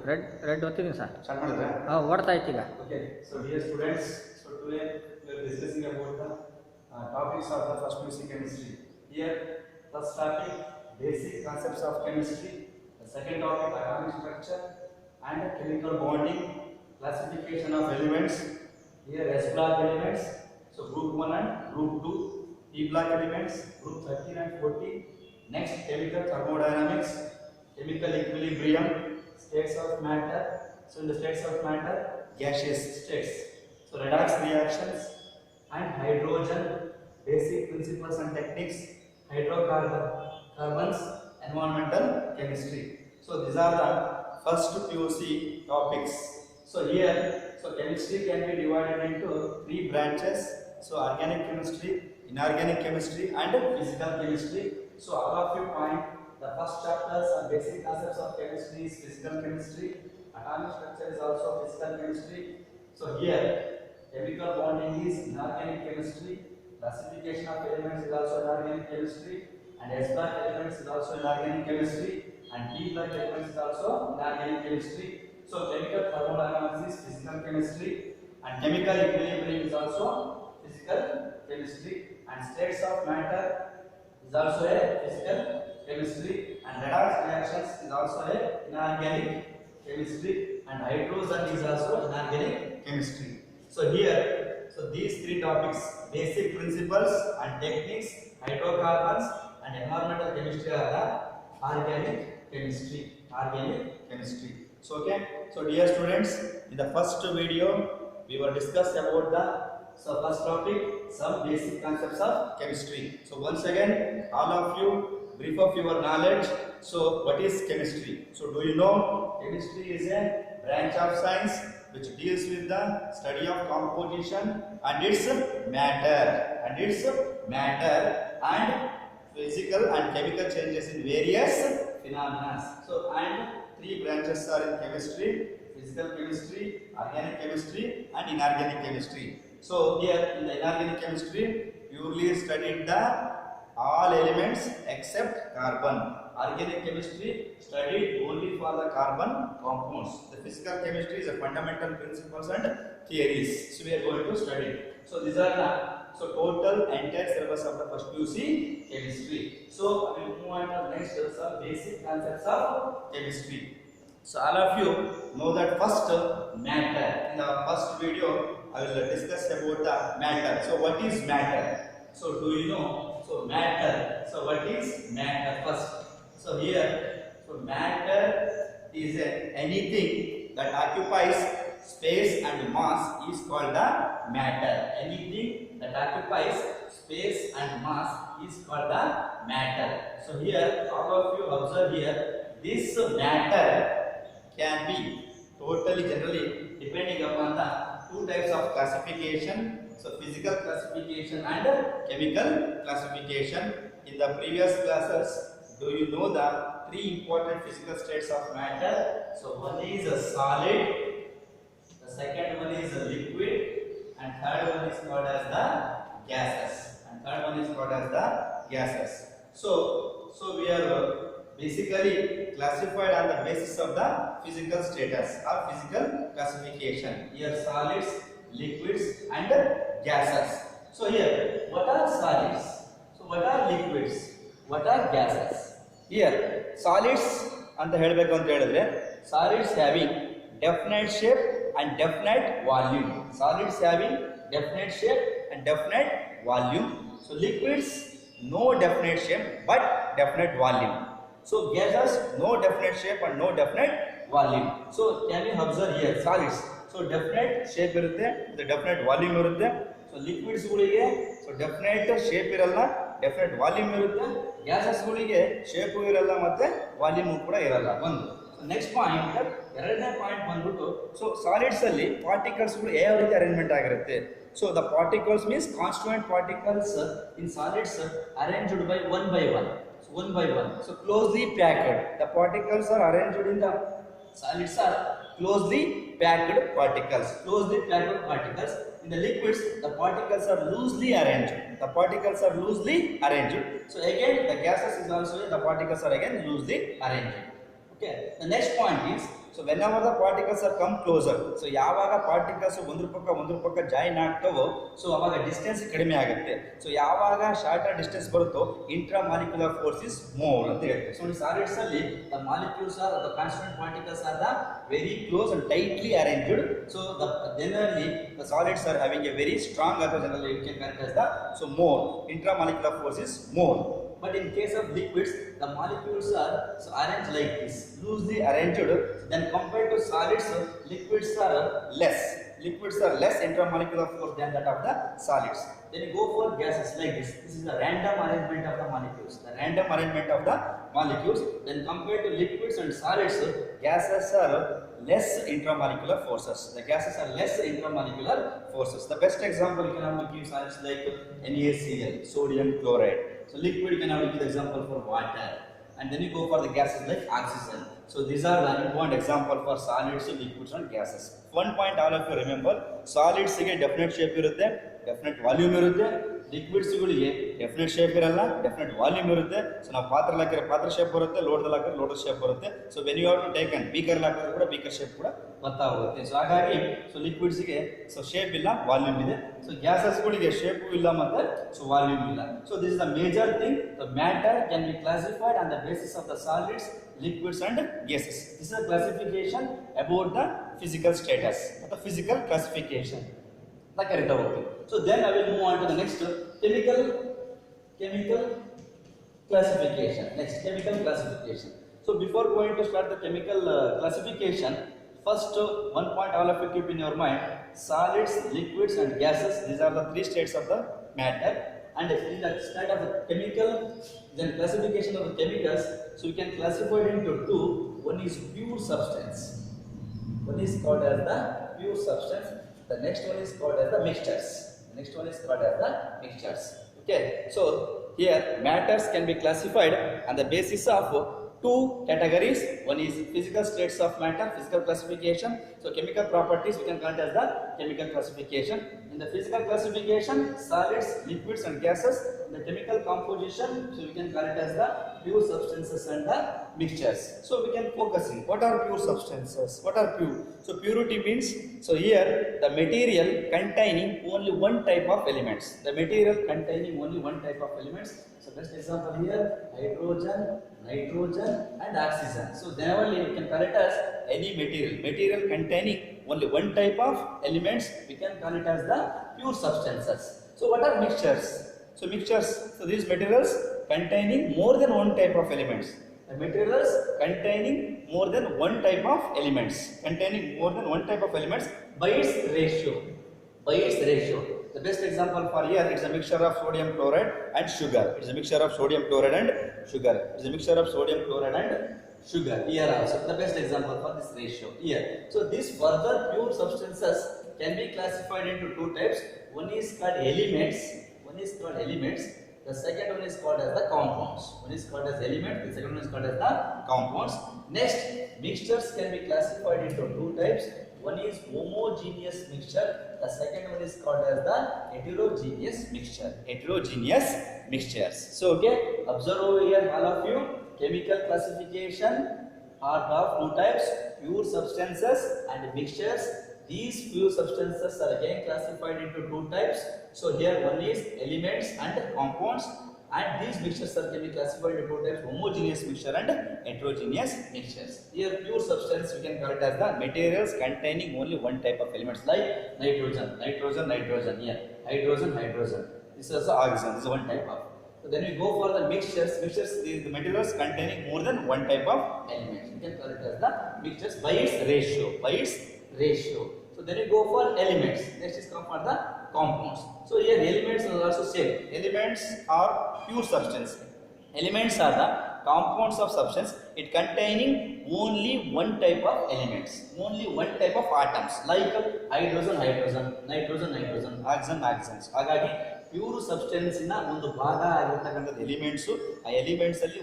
Red ಓದ್ತೀನಿ sir. Start ಮಾಡಿದ್ರೆ ಓಡ್ತಾ ಇತ್ತು ಈಗ. Okay. So dear students, so today we are discussing about the topics of the first PUC chemistry. Here first topic basic concepts of chemistry, the second topic atomic structure and chemical bonding, classification of elements. Here S block elements, so group 1 and group 2, P block elements group 13 and 14. Next chemical thermodynamics, chemical equilibrium, states of matter. So in the states of matter, gaseous states, so redox reactions and hydrogen, basic principles and techniques, hydrocarbons, environmental chemistry. So these are the first PUC topics. So here, so chemistry can be divided into three branches. So organic chemistry, inorganic chemistry and physical chemistry. So all of you find the first chapters are basic concepts of chemistry is physical chemistry, atomic structure is also physical chemistry. So here chemical bonding is inorganic chemistry, classification of elements is also inorganic chemistry, and S block elements is also inorganic chemistry, and P block elements is also inorganic chemistry. So chemical thermodynamics is physical chemistry, and chemical equilibrium is also physical chemistry, and states of matter is also a physical chemistry, and redox reactions is also a inorganic chemistry, and hydrogen is also inorganic chemistry. So here, so these three topics, basic principles and techniques, hydrocarbons and environmental chemistry are the organic chemistry. Organic chemistry. So okay, so dear students, in the first video we were discussed about the first topic, some basic concepts of chemistry. So once again, all of you brief of your knowledge. So what is chemistry? So do you know chemistry is a branch of science which deals with the study of composition and its matter and physical and chemical changes in various phenomena. So and three branches are in chemistry: physical chemistry, organic chemistry and inorganic chemistry. So here in the inorganic chemistry purely studied the all elements except carbon. Organic chemistry studied only for the carbon compounds. The physical chemistry is the fundamental principles and theories. So we are going to study. So these are the total entire syllabus of the first PUC chemistry. So we will move on to next some basic concepts of chemistry. So all of you know that first matter. In the first video I will discuss about the matter. So what is matter? So do you know? So matter. So what is matter first? So here, so matter is anything that occupies space and mass is called the matter. Anything that occupies space and mass is called the matter. So here, all of you observe here, this matter can be totally generally depending upon the two types of classification. So physical classification and chemical classification. In the previous classes, do you know the three important physical states of matter? So one is a solid, the second one is a liquid, and third one is called as the gases. So we are basically classified on the basis of the physical status or physical classification. Here solids, liquids and gases. So here, what are solids? So what are liquids? What are gases? Here, solids ಅಂತ ಹೇಳಬೇಕು ಅಂತ ಹೇಳಿದ್ರೆ solids having definite shape and definite volume. Solids having definite shape and definite volume. So liquids no definite shape but definite volume. So gases no definite shape and no definite volume. So can you observe here solids? So definite shape ಇರುತ್ತೆ, the definite volume ಇರುತ್ತೆ. So liquids ಗಳಿಗೆ so definite shape ಇರಲ್ಲ, definite volume ಇರುತ್ತೆ. gases ಗಳಿಗೆ shape ಇರಲ್ಲ ಮತ್ತೆ volume ಕೂಡ ಇರಲ್ಲ. ಒಂದು ನೆಕ್ಸ್ಟ್ ಪಾಯಿಂಟ್, ಎರಡನೇ ಪಾಯಿಂಟ್ ಬಂದ್ಬಿಟ್ಟು ಸೊ ಸಾಲಿಡ್ಸ್ ಅಲ್ಲಿ ಪಾರ್ಟಿಕಲ್ಸ್ ಗಳು ಯಾವ ರೀತಿ ಅರೇಂಜ್ಮೆಂಟ್ ಆಗಿರುತ್ತೆ. So the particles means constituent particles in solids arranged by one by one. So closely packed. The particles are arranged in the solids are closely packed particles. In the liquids, the particles are loosely arranged. So again, the gases is also the particles are again loosely arranged. Okay. The next point is so whenever the particles are come closer, so ಯಾವಾಗ particles ಒಂದ್ರ ಪಕ್ಕ join ಆಗ್ತಾವೋ so ಅವಾಗ distance ಕಡಿಮೆ ಆಗುತ್ತೆ. So ಯಾವಾಗ shorter distance ಬರುತ್ತೋ intramolecular force is more ಅಂತ ಹೇಳ್ತೀವಿ. ಸೊ ಈ ಸಾಲಿಡ್ಸ್ ಅಲ್ಲಿ the molecules are the constituent particles are the very close and tightly arranged. So generally the solids are having a very strong, ಅಥವಾ generally you can connect as the so more intra molecular force is more. But in case of liquids, the molecules are so arranged like this, loosely arranged. Then compared to solids, liquids are less. Liquids are less intramolecular force than that of the solids. Then you go for gases like this. This is the random arrangement of the molecules. The random arrangement of the molecules. Then compared to liquids and solids, gases are less intramolecular forces. The gases are less intramolecular forces. The best example you can have give solids like NaCl, sodium chloride. So liquid you can have give example for water. And then you go for the gases like oxygen. So these are the important example for solids, liquids and gases. One point all of you remember, solids ಗೆ definite shape ಇರುತ್ತೆ, definite volume ಇರುತ್ತೆ. Liquids ಗಳಿಗೆ definite shape ಇರಲ್ಲ, definite volume ಇರುತ್ತೆ. So ನಾವು ಪಾತ್ರ ಹಾಕಿದ್ರೆ ಪಾತ್ರ ಶೇಪ್ ಬರುತ್ತೆ, ಲೋಟದಲ್ಲಿ ಹಾಕಿದ್ರೆ ಲೋಟದ ಶೇಪ್ ಬರುತ್ತೆ. So when you have to take and beaker ಹಾಕಿದ್ರೆ ಕೂಡ ಬೀಕರ್ ಶೇಪ್ ಕೂಡ ಬರ್ತಾ ಹೋಗುತ್ತೆ. ಸೊ ಹಾಗಾಗಿ ಸೊ ಲಿಕ್ವಿಡ್ಸ್ಗೆ ಸೊ ಶೇಪ್ ಇಲ್ಲ, ವಾಲ್ಯೂಮ್ ಇದೆ. ಸೊ ಗ್ಯಾಸಸ್ಗಳಿಗೆ ಶೇಪು ಇಲ್ಲ ಮತ್ತೆ ಸೊ ವಾಲ್ಯೂಮ್ ಇಲ್ಲ. So this is the major thing. The matter can be classified on the basis of the solids, liquids and gases. This is a classification about the physical status, the physical classification. The correct okay. So then I will move on to the next chemical classification. Next chemical classification. So before going to start the chemical classification, first one point all of you keep in your mind: solids, liquids and gases. These are the three states of the matter. And in the state of the chemical, then classification of the chemicals, so we can classify it into two. One is pure substance. One is called as the pure substance. The next one is called as the mixtures. The next one is called as the mixtures. Okay. So here matters can be classified on the basis of two categories. One is physical states of matter, physical classification. So chemical properties we can count as the chemical classification. In the physical classification, solids, liquids and gases. In the chemical composition, so we can call it as the pure substances and the mixtures. So we can focus in what are pure substances, what are pure. So purity means, so here the material containing only one type of elements. The material containing only one type of elements. So best example here, hydrogen, nitrogen and oxygen. So generally we can call it as any material containing only one type of elements, we can call it as the pure substances. So what are mixtures? So mixtures, so these materials containing more than one type of elements. The materials containing more than one type of elements, containing more than one type of elements by its ratio. By its ratio. The best example for here, it's a mixture of sodium chloride and sugar. It's a mixture of sodium chloride and sugar. It's a mixture of sodium chloride and sugar. Here also, the best example for this ratio here. So these further pure substances can be classified into two types. One is called elements. One is called elements. The second one is called as the compounds. One is called as element. The second one is called as the compounds. Next, mixtures can be classified into two types. One is homogeneous mixture. The second one is called as the heterogeneous mixture. Heterogeneous mixtures. So okay, observe over here all of you. Chemical classification are of two types: pure substances and mixtures. These pure substances are again classified into two types. So here one is elements and compounds, and these mixtures are can be classified into two types: homogeneous mixture and heterogeneous mixtures. Here pure substance we can call it as the materials containing only one type of elements, like nitrogen. Here hydrogen. This is also oxygen. This is one type of. So then we go for the mixtures. The materials containing more than one type of elements. We can call it as the mixtures by its ratio. So then we go for elements. Next is come for the compounds. So here elements are also same. Elements are pure substance. Elements are the compounds of substance. It containing only one type of elements, only one type of atoms, like hydrogen, nitrogen, oxygen. ಹಾಗಾಗಿ pure substance ನ ಒಂದು ಭಾಗ ಆಗಿರ್ತಕ್ಕಂಥದ್ದು elements. ಆ elements ಅಲ್ಲಿ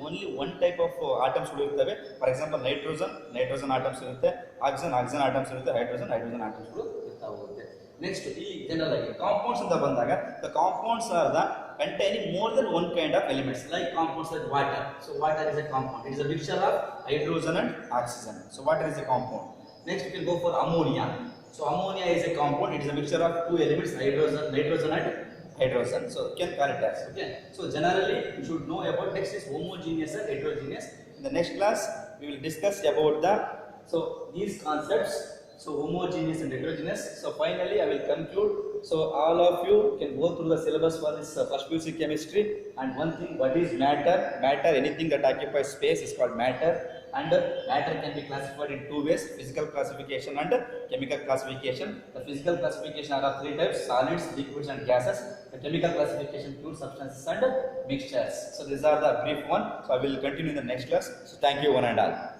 only one type of atoms ಇರ್ತವೆ. For example nitrogen atoms ಇರುತ್ತೆ, oxygen atoms ಇರುತ್ತೆ, ಹೈಡ್ರೋಜನ್ ಆಟಮ್ಸ್ ಇರ್ತಾ ಹೋಗುತ್ತೆ. ನೆಕ್ಸ್ಟ್ ಇಲ್ಲಿ ಜನರಲ್ ಆಗಿ ಕಾಂಪೌಂಡ್ಸ್ ಅಂತ ಬಂದಾಗ, the compounds are the containing more than one kind of elements, like compounds like water. So water is a compound. It is a mixture of hydrogen and oxygen. So water is a compound. Next we can go for ammonia. So ammonia is a compound. It is a mixture of two elements, nitrogen and hydrogen. So you can call it as. Okay. So generally you should know about next is homogeneous and heterogeneous. In the next class we will discuss about these concepts. So homogeneous and heterogeneous. So finally I will conclude. So all of you can go through the syllabus for this first PUC chemistry. And one thing, what is matter? Matter, anything that occupies space is called matter. And matter can be classified in two ways: physical classification and chemical classification. The physical classification are of three types: solids, liquids and gases. The chemical classification, pure substances and mixtures. So these are the brief one. So I will continue in the next class. So thank you one and all.